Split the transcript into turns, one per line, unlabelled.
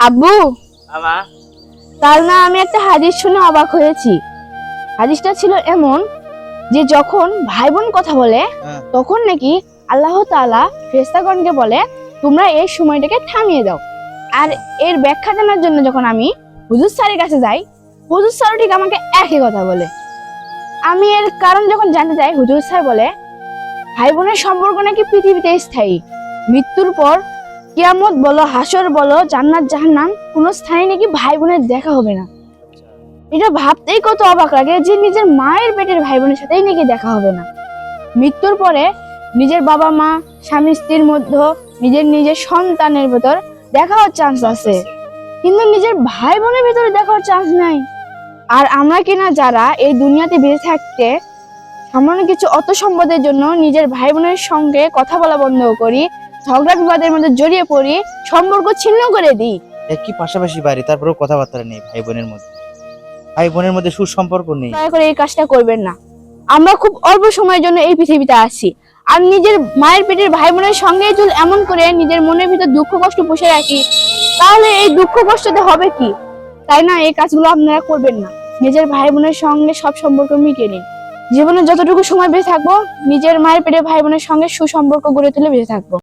আব্বু,
আমা
কাল না আমি একটা হাদিস শুনে অবাক হয়েছি। হাদিসটা ছিল এমন যে যখন ভাই বোন কথা বলে তখন নাকি আল্লাহ তাআলা ফেরেশতাগণকে বলে তোমরা এই সময়টাকে থামিয়ে দাও। আর এর ব্যাখ্যা জানার জন্য যখন আমি হুজুর স্যারের কাছে যাই, হুজুর স্যার ঠিক আমাকে একই কথা বলে। আমি এর কারণ যখন জানতে চাই, হুজুর স্যার বলে ভাই বোনের সম্পর্ক নাকি পৃথিবীতে স্থায়ী, মৃত্যুর পর কিয়ামত বলো, হাসর বলো, জান্নাত জাহান্নাম কোন স্থানে নাকি ভাই বোনের দেখা হবে না। এটা ভাবতেই কত অবাক লাগে যে নিজের মায়ের পেটের ভাই বোনের সাথেই নাকি দেখা হবে না। মৃত্যুর পরে নিজের বাবা মা, স্বামী স্ত্রীর মধ্যে, নিজের সন্তানের ভেতর দেখা হওয়ার চান্স আছে, কিন্তু নিজের ভাই বোনের ভেতরে দেখার চান্স নাই। আর আমরা কিনা যারা এই দুনিয়াতে বেঁচে থাকতে সামান্য কিছু অর্থ সম্পদের জন্য নিজের ভাই বোনের সঙ্গে কথা বলা বন্ধ করি, ঝগড়া বিবাদের মধ্যে জড়িয়ে পড়ি, সম্পর্ক ছিন্ন করে দিই।
একই পাশাপাশি বাড়ি, তারপরেও কথাবার্তা নেই ভাই বোনের মধ্যে সুসম্পর্ক নেই।
দয়া করে এই কাজটা করবেন না। আমরা খুব অল্প সময়ের জন্য এই পৃথিবীতে আছি, আর নিজের মায়ের পেটের ভাই বোনের সঙ্গে যদি এমন করে নিজের মনের ভিতর দুঃখ কষ্ট পুষে রাখি, তাহলে এই দুঃখ কষ্টতে হবে কি? তাই না, এই কাজগুলো আপনারা করবেন না। নিজের ভাই বোনের সঙ্গে সব সম্পর্ক মিটিয়ে নিন। জীবনে যতটুকু সময় বেঁচে থাকবো নিজের মায়ের পেটের ভাই বোনের সঙ্গে সুসম্পর্ক গড়ে তুলে বেঁচে থাকবো।